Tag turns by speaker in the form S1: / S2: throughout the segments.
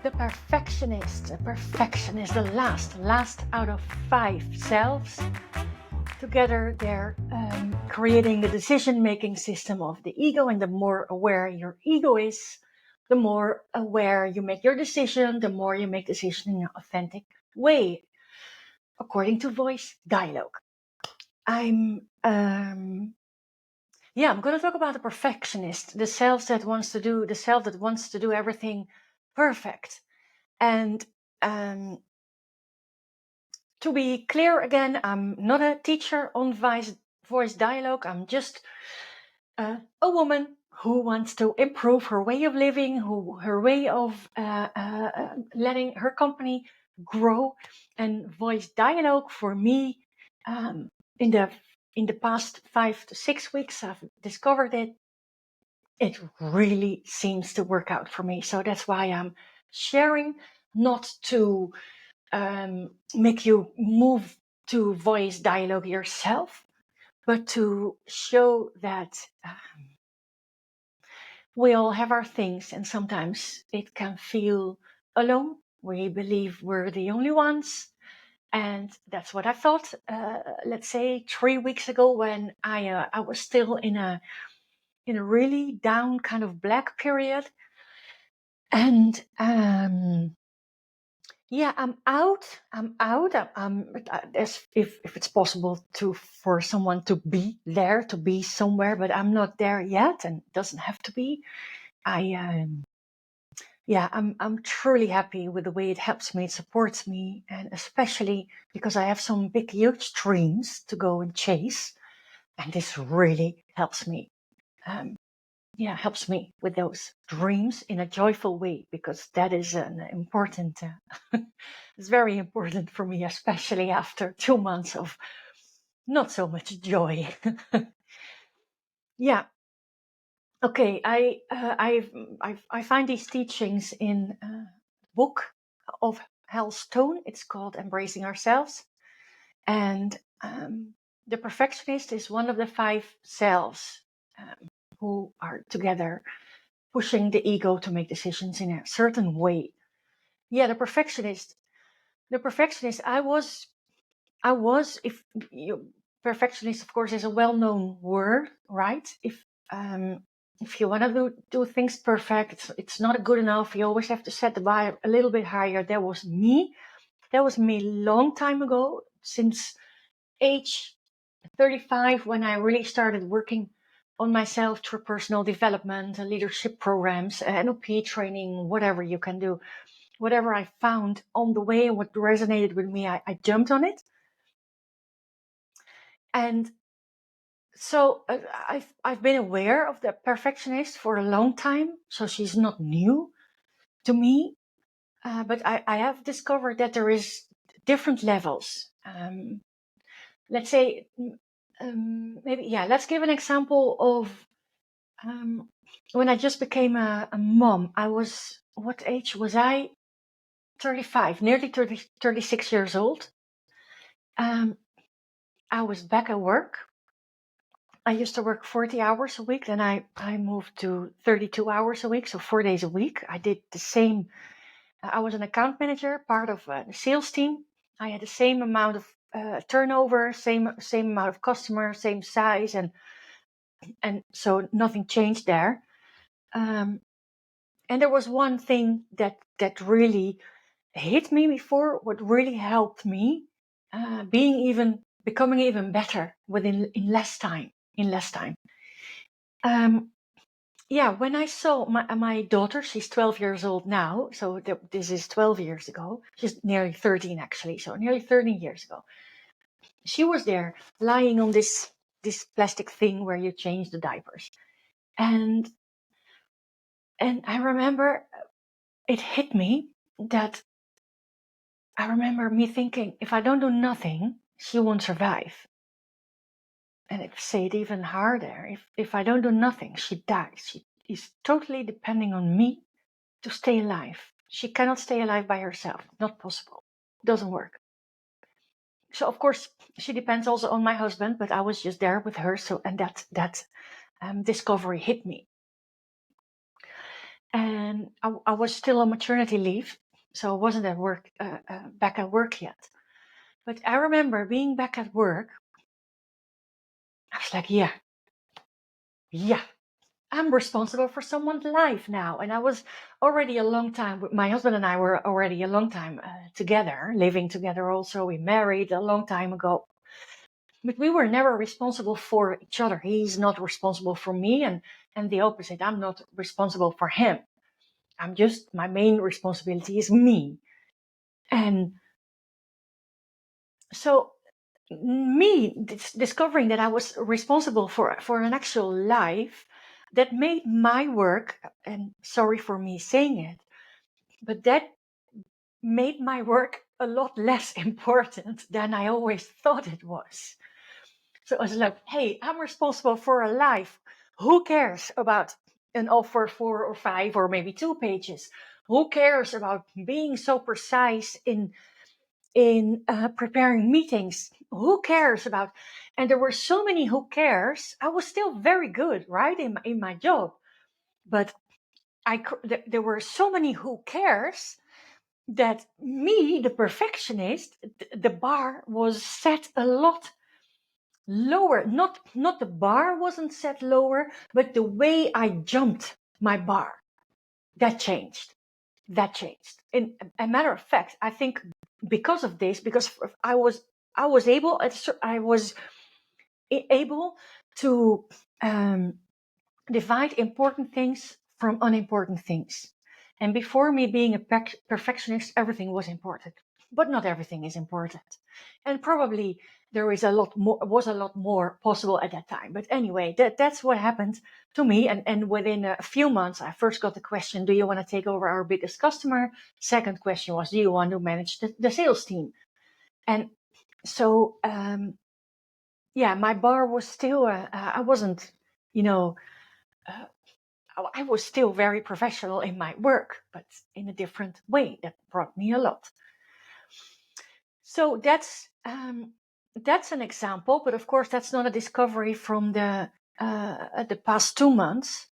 S1: The perfectionist, the last out of 5 selves. Together, they're creating the decision-making system of the ego, and the more aware your ego is, the more aware you make your decision, the more you make decision in an authentic way, according to voice dialogue. I'm going to talk about the perfectionist, the self that wants to do everything perfect. And to be clear again, I'm not a teacher on voice dialogue. I'm just a woman who wants to improve her way of living, her way of letting her company grow. And voice dialogue for me, in the past 5 to 6 weeks, I've discovered it really seems to work out for me. So that's why I'm sharing, not to make you move to voice dialogue yourself, but to show that we all have our things, and sometimes it can feel alone. We believe we're the only ones. And that's what I thought, let's say 3 weeks ago, when I was still in a really down kind of black period. And I'm out. If it's possible for someone to be there, to be somewhere, but I'm not there yet, and it doesn't have to be. I'm truly happy with the way it helps me, it supports me, and especially because I have some big, huge dreams to go and chase, and this really helps me. Helps me with those dreams in a joyful way, because that is an important, it's very important for me, especially after 2 months of not so much joy. Yeah. Okay. I find these teachings in a book of Hal Stone. It's called Embracing Ourselves. And the perfectionist is one of the 5 selves who are together pushing the ego to make decisions in a certain way. Yeah, the perfectionist. I was, if you, perfectionist, of course, is a well-known word, right? If you want to do things perfect, it's not good enough. You always have to set the bar a little bit higher. That was me long time ago, since age 35, when I really started working on myself through personal development, leadership programs, NLP training, whatever you can do. Whatever I found on the way and what resonated with me, I jumped on it. And so I've been aware of the perfectionist for a long time, so she's not new to me. But I have discovered that there is different levels. Let's say, let's give an example of when I just became a mom. What age was I? 35, nearly 36 years old. I was back at work. I used to work 40 hours a week, then I moved to 32 hours a week, so 4 days a week. I did the same. I was an account manager, part of the sales team. I had the same amount of turnover, same amount of customers, same size, and so nothing changed there. And there was one thing that really hit me before, what really helped me, becoming even better in less time. When I saw my daughter, she's 12 years old now, so this is 12 years ago. She's nearly 13 actually, so nearly 13 years ago. She was there lying on this plastic thing where you change the diapers. And I remember it hit me that I remember me thinking, if I don't do nothing, she won't survive. And if say it even harder, if I don't do nothing, she dies. She is totally depending on me to stay alive. She cannot stay alive by herself. Not possible. Doesn't work. So of course she depends also on my husband, but I was just there with her. So, and that discovery hit me. and I was still on maternity leave, so I wasn't at work, back at work yet. But I remember being back at work. I was like, yeah, I'm responsible for someone's life now. And I was already a long time, my husband and I were already a long time together, living together also. We married a long time ago. But we were never responsible for each other. He's not responsible for me, and the opposite. I'm not responsible for him. I'm just, my main responsibility is me. And so me discovering that I was responsible for an actual life, that made my work, and sorry for me saying it, but that made my work a lot less important than I always thought it was. So I was like, hey, I'm responsible for a life. Who cares about an offer 4 or 5 or maybe 2 pages? Who cares about being so precise in preparing meetings? Who cares about? And there were so many who cares. I was still very good, right, in my job, but there were so many who cares that me, the perfectionist, the bar was set a lot lower. Not the bar wasn't set lower, but the way I jumped my bar, that changed. That changed. In a matter of fact, I think because of this, because I was able to um, divide important things from unimportant things. And before me being a perfectionist, everything was important, but not everything is important. And probably there is a lot more possible at that time. But anyway, that's what happened to me. And within a few months, I first got the question, do you want to take over our biggest customer? Second question was, do you want to manage the sales team? And so, yeah, my bar was still, I wasn't, you know, uh, I was still very professional in my work, but in a different way. That brought me a lot. So that's an example, but of course that's not a discovery from the past 2 months.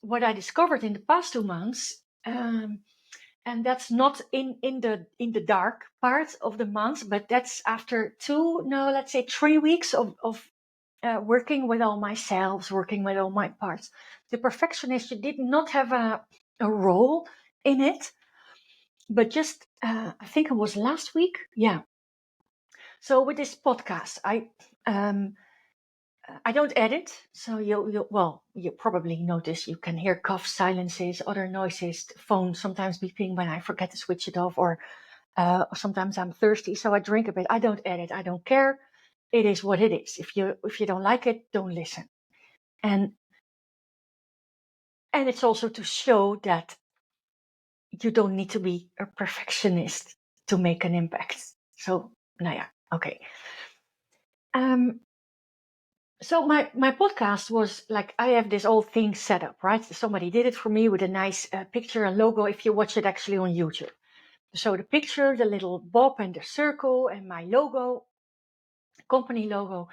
S1: What I discovered in the past 2 months, and that's not in the dark part of the month, but that's after let's say 3 weeks of working with all myself, working with all my parts. The perfectionist did not have a role in it, but just I think it was last week. Yeah. So with this podcast, I don't edit, so you probably notice you can hear cough silences, other noises, phone sometimes beeping when I forget to switch it off, or sometimes I'm thirsty, so I drink a bit. I don't edit. I don't care. It is what it is. If you don't like it, don't listen. And it's also to show that you don't need to be a perfectionist to make an impact. So, yeah, okay. So my podcast was like, I have this old thing set up, right? Somebody did it for me with a nice picture and logo. If you watch it actually on YouTube, so the picture, the little bob and the circle, and my logo, company logo.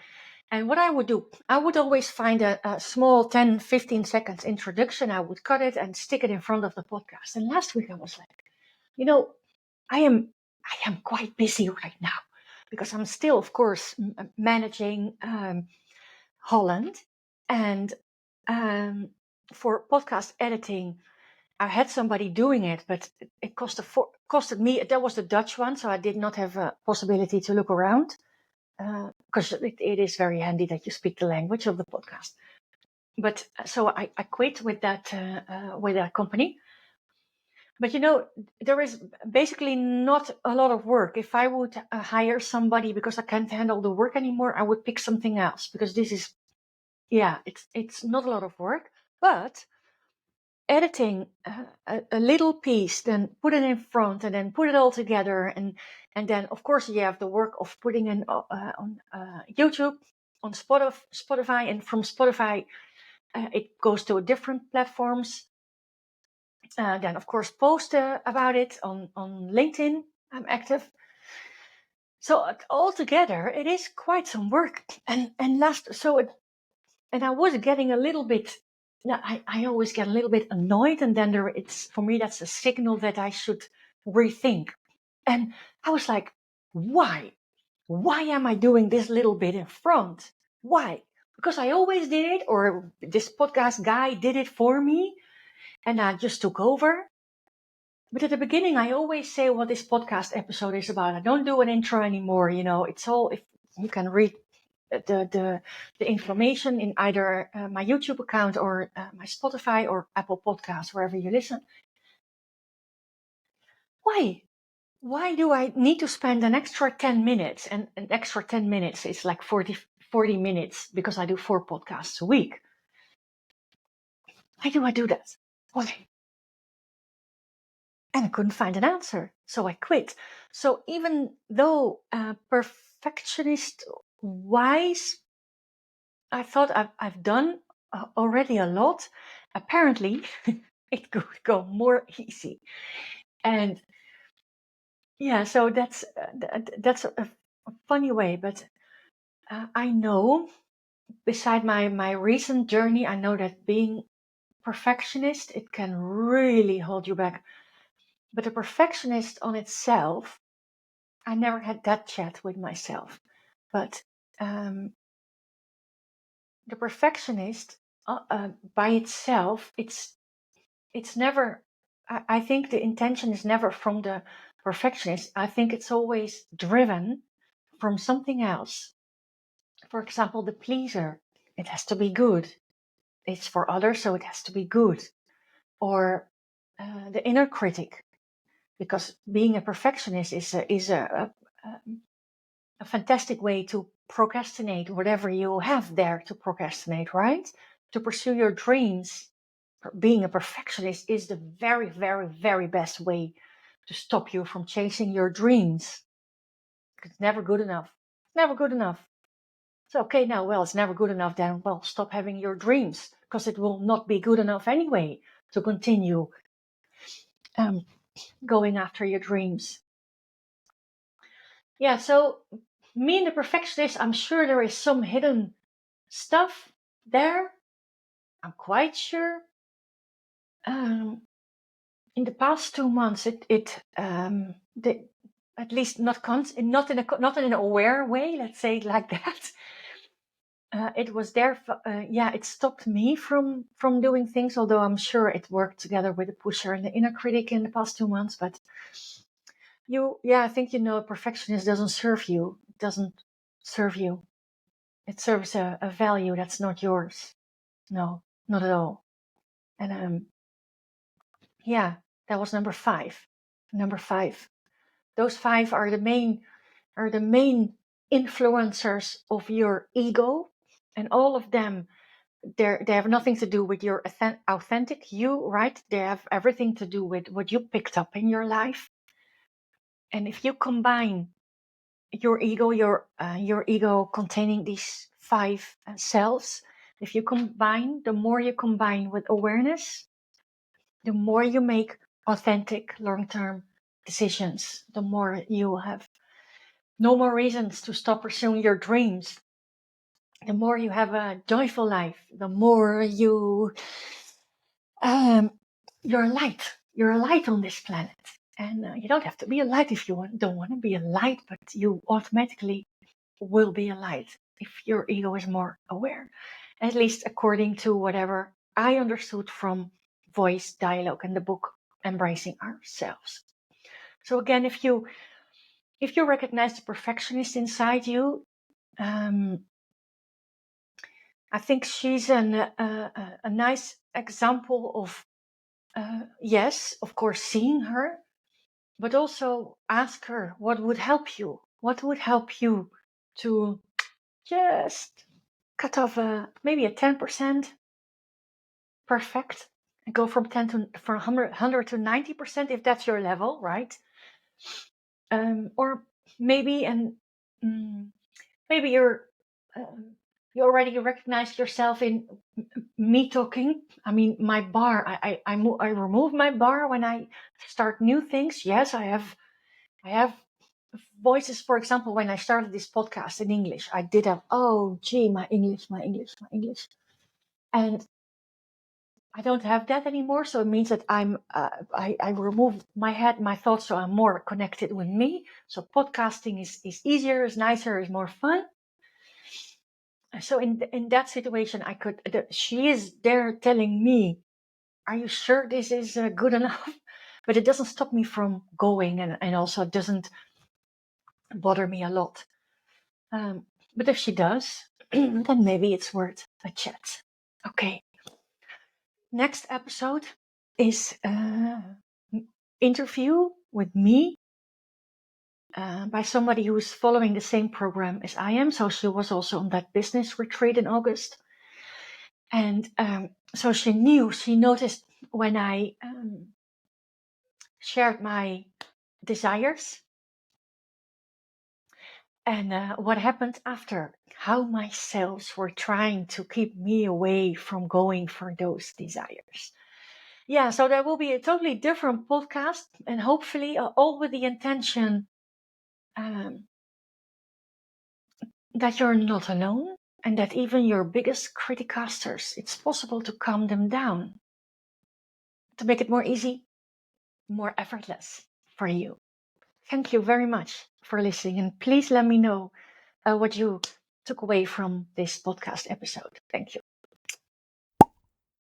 S1: And what I would do, I would always find a small 10-15 seconds introduction. I would cut it and stick it in front of the podcast. And last week I was like, I am quite busy right now, because I'm still, of course, managing Holland, and for podcast editing, I had somebody doing it, but it costed me. That was the Dutch one, so I did not have a possibility to look around, because it is very handy that you speak the language of the podcast. But so I quit with that company. But there is basically not a lot of work. If I would hire somebody because I can't handle the work anymore, I would pick something else, because this is, yeah, it's not a lot of work. But editing a little piece, then put it in front, and then put it all together, and then of course you have the work of putting it on YouTube, on Spotify, and from Spotify it goes to different platforms. Then of course post about it on LinkedIn. I'm active. So altogether it is quite some work, and I was getting a little bit I always get a little bit annoyed, and then it's for me that's a signal that I should rethink. And I was like, why? Why am I doing this little bit in front? Why? Because I always did it, or this podcast guy did it for me, and I just took over. But at the beginning, I always say what this podcast episode is about. I don't do an intro anymore. It's all, if you can read the information in either my YouTube account or my Spotify or Apple Podcasts, wherever you listen. Why? Why do I need to spend an extra 10 minutes? And an extra 10 minutes is like 40 minutes because I do 4 podcasts a week. Why do I do that? Why? And I couldn't find an answer, so I quit. So even though perfectionist wise, I thought I've done already a lot. Apparently, it could go more easy. And yeah, so that's a funny way, but I know. Beside my recent journey, I know that being perfectionist, it can really hold you back. But a perfectionist on itself, I never had that chat with myself. But the perfectionist by itself, it's never. I think the intention is never from the perfectionist. I think it's always driven from something else. For example, the pleaser. It has to be good. It's for others, so it has to be good. Or the inner critic, because being a perfectionist is a fantastic way to procrastinate whatever you have there to procrastinate, right? To pursue your dreams. Being a perfectionist is the very, very, very best way to stop you from chasing your dreams. It's never good enough. Never good enough. So, okay, now, well, it's never good enough, then, well, stop having your dreams, because it will not be good enough anyway to continue going after your dreams. Yeah, so me and the perfectionist, I'm sure there is some hidden stuff there. I'm quite sure. In the past 2 months, at least not in an aware way, let's say it like that. It was there. It stopped me from doing things. Although I'm sure it worked together with the pusher and the inner critic in the past 2 months. But I think perfectionist doesn't serve you. It doesn't serve you. It serves a value that's not yours. No, not at all. And that was number 5. Number 5. Those 5 are the main influencers of your ego, and all of them, they have nothing to do with your authentic you, right? They have everything to do with what you picked up in your life. And if you combine your ego containing these 5 cells, if you combine, the more you combine with awareness, the more you make authentic long-term decisions, the more you will have no more reasons to stop pursuing your dreams. The more you have a joyful life, the more you're a light. You're a light on this planet. And you don't have to be a light if you don't want to be a light, but you automatically will be a light if your ego is more aware. At least according to whatever I understood from voice dialogue and the book Embracing Ourselves. So again, if you recognize the perfectionist inside you, I think she's a nice example of, yes, of course, seeing her, but also ask her what would help you. What would help you to just cut off maybe a 10% perfect and go from 100 to 90% if that's your level, right? Or maybe maybe you already recognize yourself in me talking. I mean, my bar. I remove my bar when I start new things. Yes, I have voices. For example, when I started this podcast in English, I did have my English, and I don't have that anymore. So it means that I remove my head, my thoughts, so I'm more connected with me. So podcasting is easier, is nicer, is more fun. So in that situation, she is there telling me, "Are you sure this is good enough?" But it doesn't stop me from going, and also doesn't bother me a lot. But if she does, then maybe it's worth a chat. Okay. Next episode is interview with me by somebody who is following the same program as I am. So she was also on that business retreat in August. And so she noticed when I shared my desires and what happened after, how my cells were trying to keep me away from going for those desires. Yeah, so there will be a totally different podcast, and hopefully all with the intention that you're not alone, and that even your biggest criticasters, it's possible to calm them down, to make it more easy, more effortless for you. Thank you very much for listening, and please let me know what you took away from this podcast episode. Thank you.